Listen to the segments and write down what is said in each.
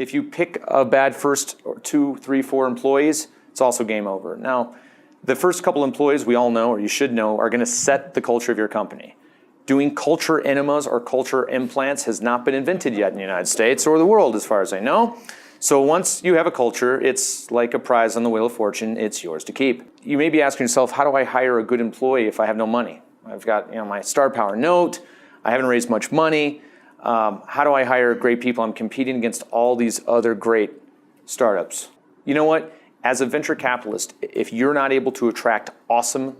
If you pick a bad first 2, 3, 4 employees, it's also game over. Now, the first couple employees we all know, or you should know, are going to set the culture of your company. Doing culture enemas or culture implants has not been invented yet in the United States or the world, as far as I know. So once you have a culture, it's like a prize on the Wheel of Fortune. It's yours to keep. You may be asking yourself, how do I hire a good employee if I have no money? I've got my Star Power note. I haven't raised much money. How do I hire great people? I'm competing against all these other great startups. You know what? As a venture capitalist, if you're not able to attract awesome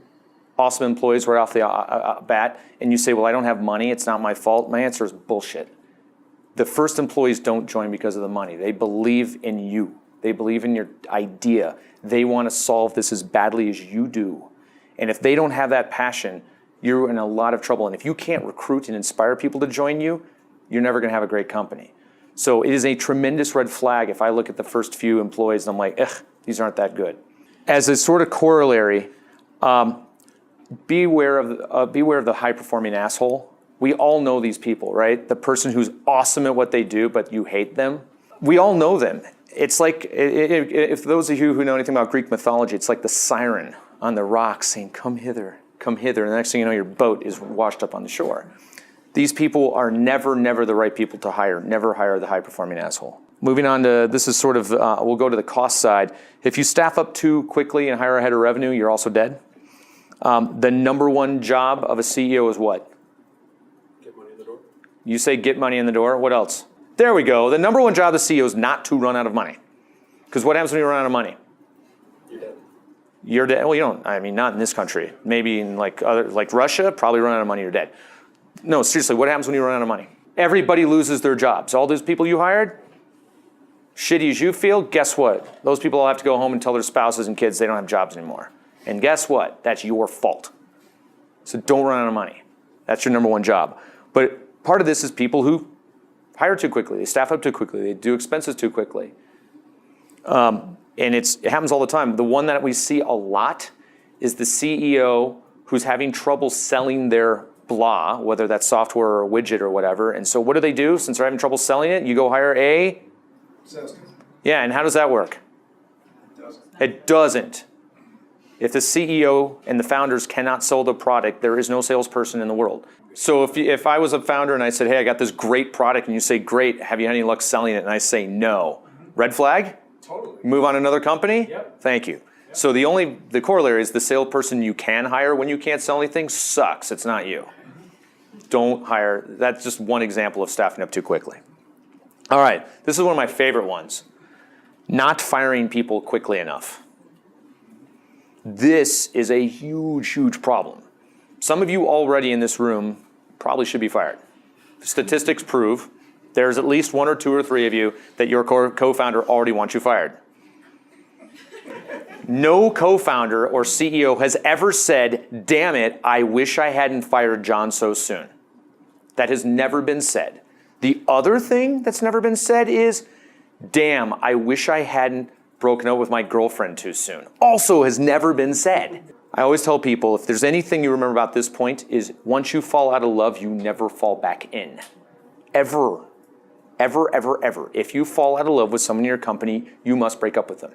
employees right off the bat, and you say, well, I don't have money, it's not my fault, my answer is bullshit. The first employees don't join because of the money. They believe in you. They believe in your idea. They want to solve this as badly as you do. And if they don't have that passion, you're in a lot of trouble. And if you can't recruit and inspire people to join you, you're never going to have a great company. So it is a tremendous red flag if I look at the first few employees and I'm like, ugh, these aren't that good. As a sort of corollary, beware of the high-performing asshole. We all know these people, right? The person who's awesome at what they do, but you hate them. We all know them. It's like, if those of you who know anything about Greek mythology, it's like the siren on the rocks saying, come hither, come hither. And the next thing you know, your boat is washed up on the shore. These people are never the right people to hire. Never hire the high-performing asshole. Moving on to, this is sort of, we'll go to the cost side. If you staff up too quickly and hire ahead of revenue, you're also dead. The number one job of a CEO is what? Get money in the door. You say get money in the door. What else? There we go. The number one job of the CEO is not to run out of money. Because what happens when you run out of money? You're dead. You're dead. Well, you don't, I mean, not in this country. Maybe in like Russia, probably run out of money, you're dead. No, seriously, what happens when you run out of money? Everybody loses their jobs. All those people you hired, shitty as you feel, guess what? Those people all have to go home and tell their spouses and kids they don't have jobs anymore. And guess what? That's your fault. So don't run out of money. That's your number one job. But part of this is people who hire too quickly. They staff up too quickly. They do expenses too quickly. And it happens all the time. The one that we see a lot is the CEO who's having trouble selling their blah, whether that's software or a widget or whatever. And so what do? Since they're having trouble selling it, you go hire a sales guy. Yeah, and how does that work? It doesn't. If the CEO and the founders cannot sell the product, there is no salesperson in the world. So if I was a founder and I said, hey, I got this great product, and you say, great, have you had any luck selling it? And I say, no. Red flag? Totally. Move on to another company? Yep. Thank you. Yep. So the corollary is the salesperson you can hire when you can't sell anything sucks. It's not you. Don't hire. That's just one example of staffing up too quickly. All right, this is one of my favorite ones. Not firing people quickly enough. This is a huge problem. Some of you already in this room probably should be fired. Statistics prove there's at least 1 or 2 or 3 of you that your co-founder already wants you fired. No co-founder or CEO has ever said, damn it, I wish I hadn't fired John so soon. That has never been said. The other thing that's never been said is, damn, I wish I hadn't broken up with my girlfriend too soon. Also has never been said. I always tell people, if there's anything you remember about this point, is once you fall out of love, you never fall back in. Ever. Ever. If you fall out of love with someone in your company, you must break up with them.